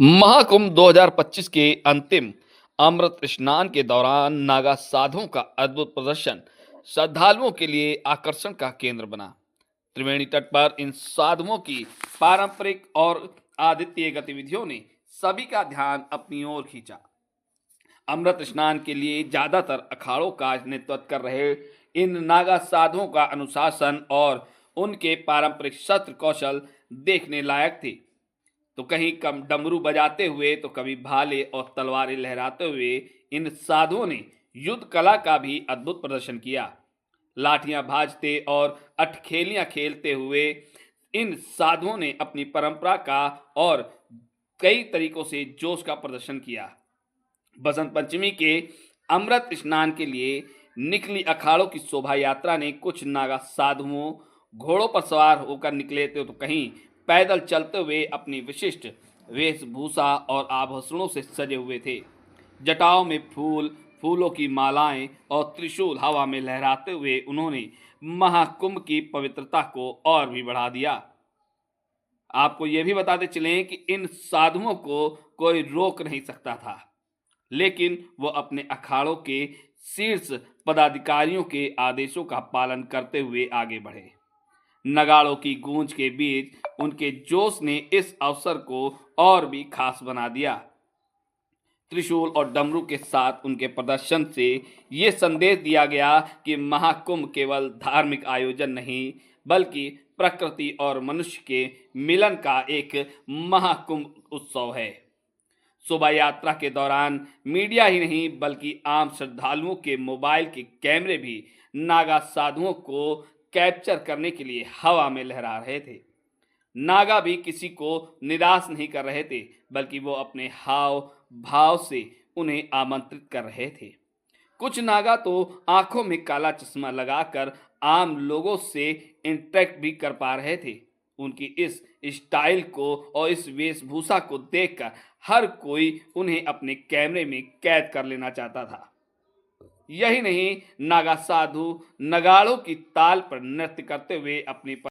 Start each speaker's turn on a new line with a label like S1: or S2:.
S1: महाकुंभ 2025 के अंतिम अमृत स्नान के दौरान नागा साधुओं का अद्भुत प्रदर्शन श्रद्धालुओं के लिए आकर्षण का केंद्र बना। त्रिवेणी तट पर इन साधुओं की पारंपरिक और आदित्य गतिविधियों ने सभी का ध्यान अपनी ओर खींचा। अमृत स्नान के लिए ज्यादातर अखाड़ों का नेतृत्व कर रहे इन नागा साधुओं का अनुशासन और उनके पारंपरिक शस्त्र कौशल देखने लायक थे। तो कहीं कम डमरू बजाते हुए तो कभी भाले और तलवारें लहराते हुए इन साधुओं ने युद्ध कला का भी अद्भुत प्रदर्शन किया। लाठियां भाजते और अटखेलियां खेलते हुए इन साधुओं ने अपनी परंपरा का और कई तरीकों से जोश का प्रदर्शन किया। बसंत पंचमी के अमृत स्नान के लिए निकली अखाड़ों की शोभा यात्रा ने कुछ नागा साधुओं घोड़ों पर सवार होकर निकले थे तो कहीं पैदल चलते हुए अपनी विशिष्ट वेशभूषा और आभूषणों से सजे हुए थे। जटाओं में फूलों की मालाएं और त्रिशूल हवा में लहराते हुए उन्होंने महाकुंभ की पवित्रता को और भी बढ़ा दिया। आपको यह भी बताते चलें कि इन साधुओं को कोई रोक नहीं सकता था, लेकिन वो अपने अखाड़ों के शीर्ष पदाधिकारियों के आदेशों का पालन करते हुए आगे बढ़े। नगाड़ों की गूंज के बीच उनके जोश ने इस अवसर को और भी खास बना दिया। त्रिशूल और डमरू के साथ उनके प्रदर्शन से ये संदेश दिया गया कि महाकुंभ केवल धार्मिक आयोजन नहीं बल्कि प्रकृति और मनुष्य के मिलन का एक महाकुंभ उत्सव है। शोभा यात्रा के दौरान मीडिया ही नहीं बल्कि आम श्रद्धालुओं के मोबाइल के कैमरे भी नागा साधुओं को कैप्चर करने के लिए हवा में लहरा रहे थे। नागा भी किसी को निराश नहीं कर रहे थे बल्कि वो अपने हाव भाव से उन्हें आमंत्रित कर रहे थे। कुछ नागा तो आंखों में काला चश्मा लगाकर आम लोगों से इंटरेक्ट भी कर पा रहे थे। उनकी इस स्टाइल को और इस वेशभूषा को देखकर हर कोई उन्हें अपने कैमरे में कैद कर लेना चाहता था। यही नहीं, नागा साधु नगाड़ों की ताल पर नृत्य करते हुए अपनी